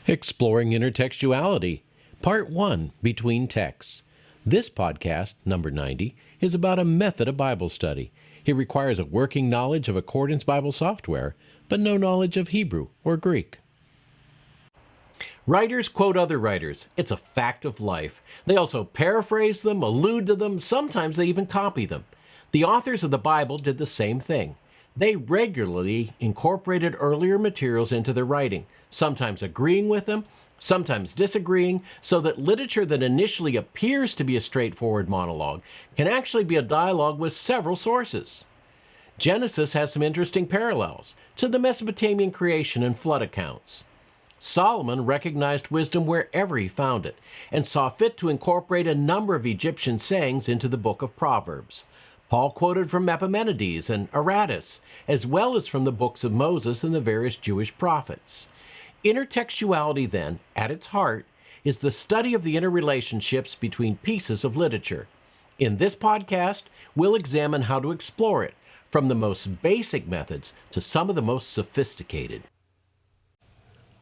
Exploring Intertextuality, Part 1, Between Texts. This podcast, number 90, is about a method of Bible study. It requires a working knowledge of Accordance Bible software, but no knowledge of Hebrew or Greek. Writers quote other writers. It's a fact of life. They also paraphrase them, allude to them, sometimes they even copy them. The authors of the Bible did the same thing. They regularly incorporated earlier materials into their writing, sometimes agreeing with them, sometimes disagreeing, so that literature that initially appears to be a straightforward monologue can actually be a dialogue with several sources. Genesis has some interesting parallels to the Mesopotamian creation and flood accounts. Solomon recognized wisdom wherever he found it, and saw fit to incorporate a number of Egyptian sayings into the book of Proverbs. Paul quoted from Epimenides and Aratus, as well as from the books of Moses and the various Jewish prophets. Intertextuality, then, at its heart, is the study of the interrelationships between pieces of literature. In this podcast, we'll examine how to explore it, from the most basic methods to some of the most sophisticated.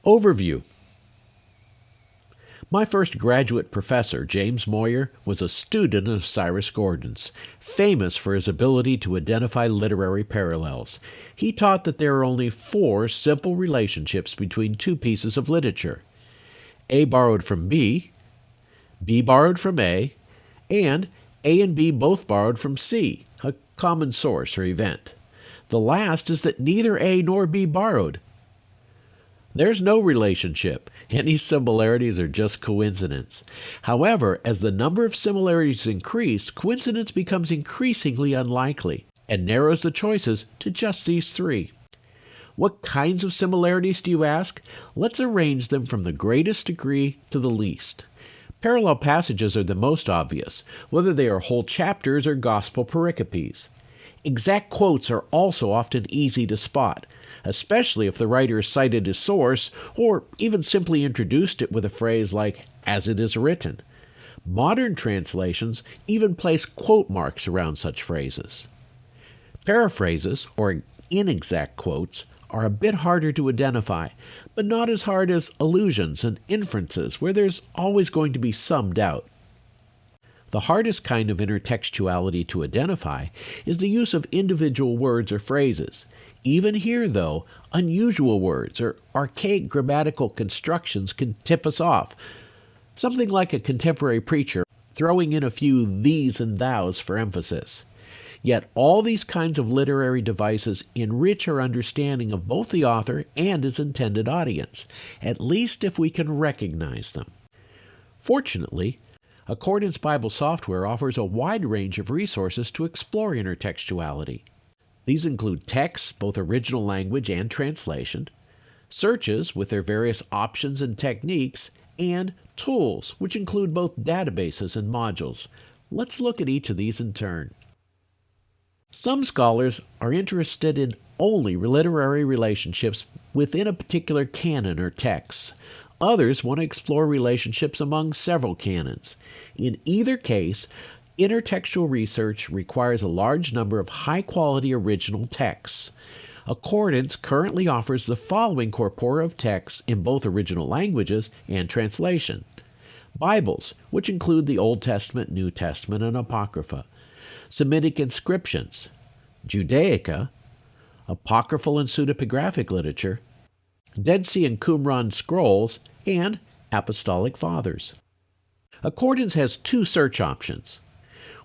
Overview. My first graduate professor, James Moyer, was a student of Cyrus Gordon's, famous for his ability to identify literary parallels. He taught that there are only 4 simple relationships between 2 pieces of literature. A borrowed from B borrowed from A, and A and B both borrowed from C, a common source or event. The last is that neither A nor B borrowed. There's no relationship. Any similarities are just coincidence. However, as the number of similarities increase, coincidence becomes increasingly unlikely and narrows the choices to just these 3. What kinds of similarities do you ask? Let's arrange them from the greatest degree to the least. Parallel passages are the most obvious, whether they are whole chapters or gospel pericopes. Exact quotes are also often easy to spot, especially if the writer cited his source or even simply introduced it with a phrase like, "as it is written." Modern translations even place quote marks around such phrases. Paraphrases, or inexact quotes, are a bit harder to identify, but not as hard as allusions and inferences, where there's always going to be some doubt. The hardest kind of intertextuality to identify is the use of individual words or phrases. Even here, though, unusual words or archaic grammatical constructions can tip us off. Something like a contemporary preacher throwing in a few these and thous for emphasis. Yet all these kinds of literary devices enrich our understanding of both the author and his intended audience, at least if we can recognize them. Fortunately, Accordance Bible software offers a wide range of resources to explore intertextuality. These include texts, both original language and translation, searches with their various options and techniques, and tools, which include both databases and modules. Let's look at each of these in turn. Some scholars are interested in only literary relationships within a particular canon or text. Others want to explore relationships among several canons. In either case, intertextual research requires a large number of high-quality original texts. Accordance currently offers the following corpora of texts in both original languages and translation. Bibles, which include the Old Testament, New Testament, and Apocrypha. Semitic inscriptions. Judaica. Apocryphal and pseudepigraphic literature. Dead Sea and Qumran scrolls, and Apostolic Fathers. Accordance has 2 search options.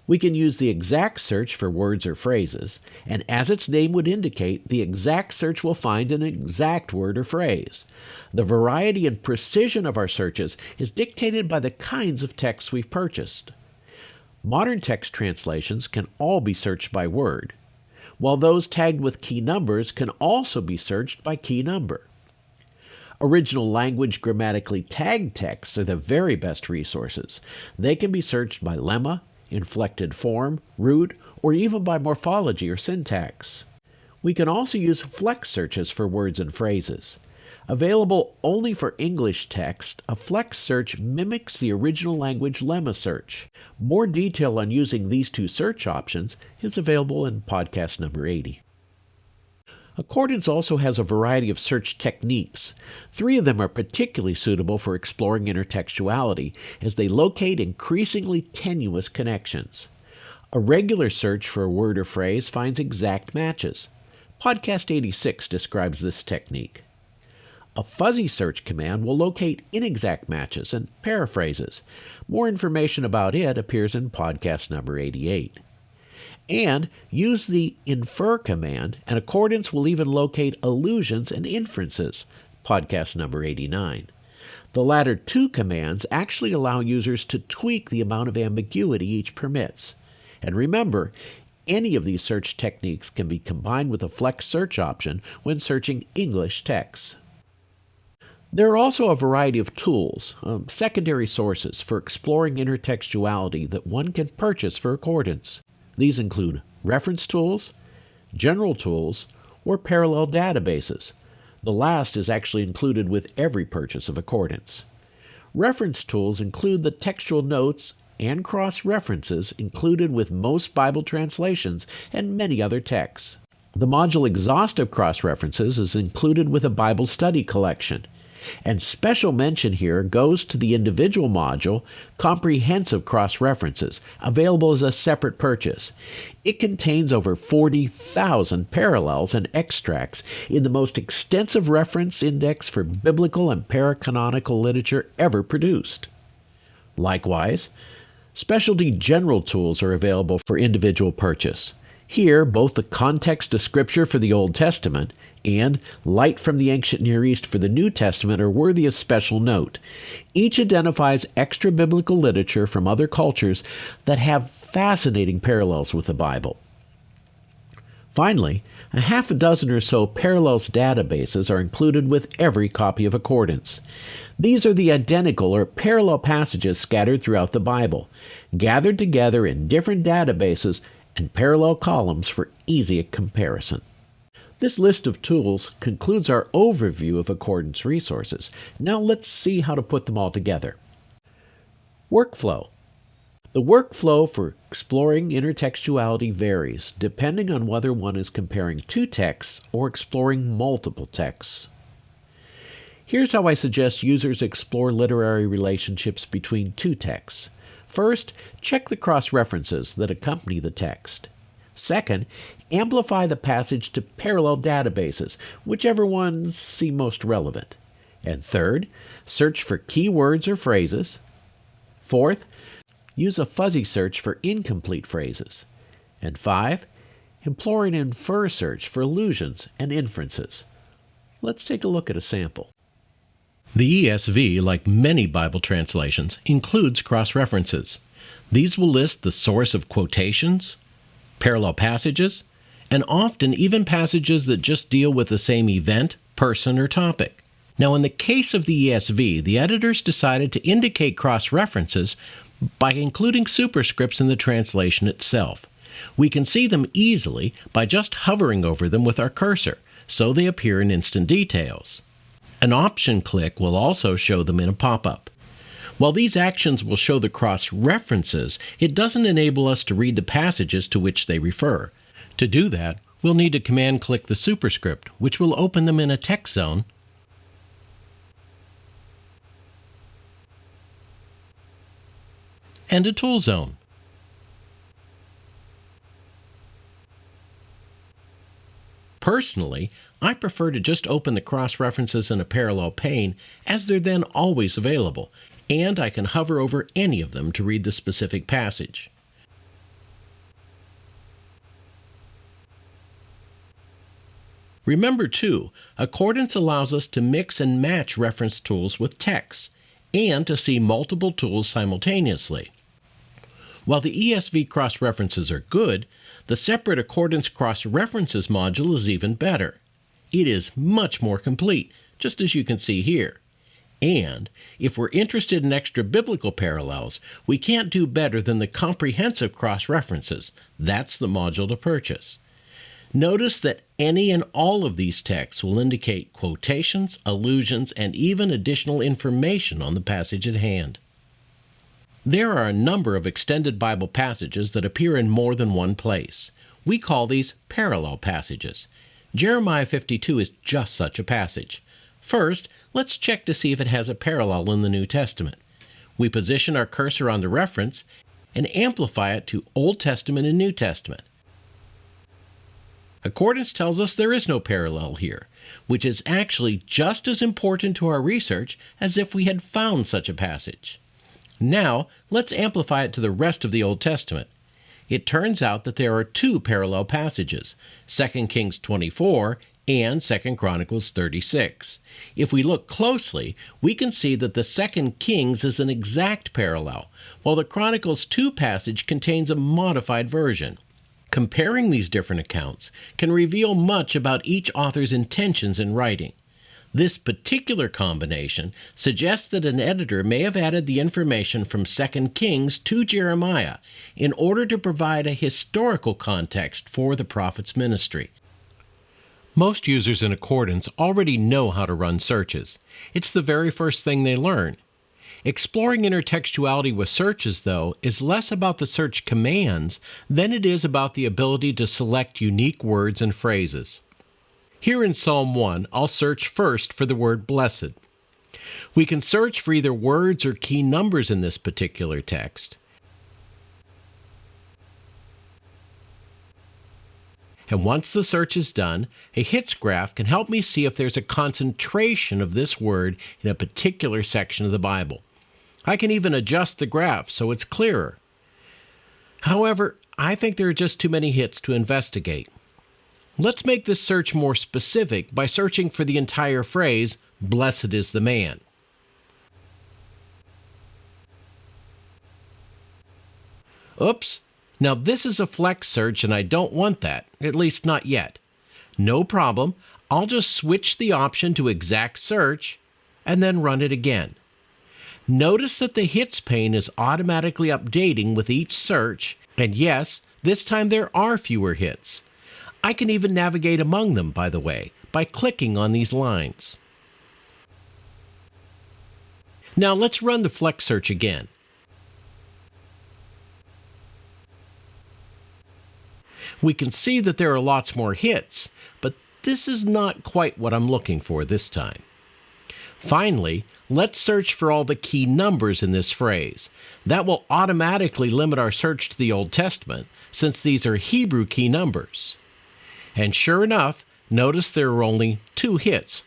We can use the exact search for words or phrases, and as its name would indicate, the exact search will find an exact word or phrase. The variety and precision of our searches is dictated by the kinds of texts we've purchased. Modern text translations can all be searched by word, while those tagged with key numbers can also be searched by key number. Original language grammatically tagged texts are the very best resources. They can be searched by lemma, inflected form, root, or even by morphology or syntax. We can also use flex searches for words and phrases. Available only for English text, a flex search mimics the original language lemma search. More detail on using these 2 search options is available in podcast number 80. Accordance also has a variety of search techniques. 3 of them are particularly suitable for exploring intertextuality, as they locate increasingly tenuous connections. A regular search for a word or phrase finds exact matches. Podcast 86 describes this technique. A fuzzy search command will locate inexact matches and paraphrases. More information about it appears in podcast number 88. And use the infer command, and Accordance will even locate allusions and inferences, podcast number 89. The latter 2 commands actually allow users to tweak the amount of ambiguity each permits. And remember, any of these search techniques can be combined with a flex search option when searching English texts. There are also a variety of tools, secondary sources, for exploring intertextuality that one can purchase for Accordance. These include reference tools, general tools, or parallel databases. The last is actually included with every purchase of Accordance. Reference tools include the textual notes and cross-references included with most Bible translations and many other texts. The module Exhaustive Cross-References is included with a Bible study collection. And special mention here goes to the individual module, Comprehensive Cross-References, available as a separate purchase. It contains over 40,000 parallels and extracts in the most extensive reference index for biblical and paracanonical literature ever produced. Likewise, specialty general tools are available for individual purchase. Here, both the context of Scripture for the Old Testament and Light from the Ancient Near East for the New Testament are worthy of special note. Each identifies extra-biblical literature from other cultures that have fascinating parallels with the Bible. Finally, a half a dozen or so parallels databases are included with every copy of Accordance. These are the identical or parallel passages scattered throughout the Bible, gathered together in different databases and parallel columns for easy comparison. This list of tools concludes our overview of Accordance resources. Now let's see how to put them all together. Workflow. The workflow for exploring intertextuality varies depending on whether one is comparing 2 texts or exploring multiple texts. Here's how I suggest users explore literary relationships between 2 texts. First, check the cross-references that accompany the text. Second, amplify the passage to parallel databases, whichever ones seem most relevant. And third, search for keywords or phrases. Fourth, use a fuzzy search for incomplete phrases. And 5, employ an infer search for allusions and inferences. Let's take a look at a sample. The ESV, like many Bible translations, includes cross-references. These will list the source of quotations, parallel passages, and often even passages that just deal with the same event, person, or topic. Now, in the case of the ESV, the editors decided to indicate cross-references by including superscripts in the translation itself. We can see them easily by just hovering over them with our cursor, so they appear in instant details. An option click will also show them in a pop-up. While these actions will show the cross-references, it doesn't enable us to read the passages to which they refer. To do that, we'll need to command-click the superscript, which will open them in a text zone, and a tool zone. Personally, I prefer to just open the cross-references in a parallel pane, as they're then always available, and I can hover over any of them to read the specific passage. Remember too, Accordance allows us to mix and match reference tools with text, and to see multiple tools simultaneously. While the ESV cross-references are good, the separate Accordance cross-references module is even better. It is much more complete, just as you can see here. And if we're interested in extra biblical parallels, we can't do better than the comprehensive cross-references. That's the module to purchase. Notice that any and all of these texts will indicate quotations, allusions, and even additional information on the passage at hand. There are a number of extended Bible passages that appear in more than one place. We call these parallel passages. Jeremiah 52 is just such a passage. First, let's check to see if it has a parallel in the New Testament. We position our cursor on the reference and amplify it to Old Testament and New Testament. Accordance tells us there is no parallel here, which is actually just as important to our research as if we had found such a passage. Now, let's amplify it to the rest of the Old Testament. It turns out that there are two parallel passages, 2 Kings 24 and 2 Chronicles 36. If we look closely, we can see that the 2 Kings is an exact parallel, while the Chronicles 2 passage contains a modified version. Comparing these different accounts can reveal much about each author's intentions in writing. This particular combination suggests that an editor may have added the information from 2 Kings to Jeremiah in order to provide a historical context for the prophet's ministry. Most users in Accordance already know how to run searches. It's the very first thing they learn. Exploring intertextuality with searches, though, is less about the search commands than it is about the ability to select unique words and phrases. Here in Psalm 1, I'll search first for the word blessed. We can search for either words or key numbers in this particular text. And once the search is done, a hits graph can help me see if there's a concentration of this word in a particular section of the Bible. I can even adjust the graph so it's clearer. However, I think there are just too many hits to investigate. Let's make this search more specific by searching for the entire phrase, "Blessed is the man." Oops! Now this is a flex search and I don't want that, at least not yet. No problem, I'll just switch the option to exact search and then run it again. Notice that the hits pane is automatically updating with each search, and yes, this time there are fewer hits. I can even navigate among them, by the way, by clicking on these lines. Now let's run the flex search again. We can see that there are lots more hits, but this is not quite what I'm looking for this time. Finally, let's search for all the key numbers in this phrase. That will automatically limit our search to the Old Testament, since these are Hebrew key numbers. And sure enough, notice there are only 2 hits,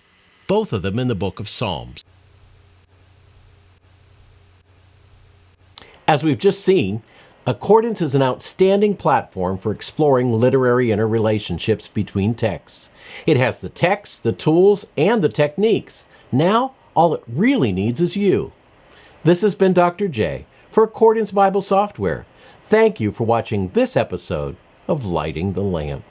both of them in the book of Psalms. As we've just seen, Accordance is an outstanding platform for exploring literary interrelationships between texts. It has the text, the tools, and the techniques. Now, all it really needs is you. This has been Dr. J for Accordance Bible Software. Thank you for watching this episode of Lighting the Lamp.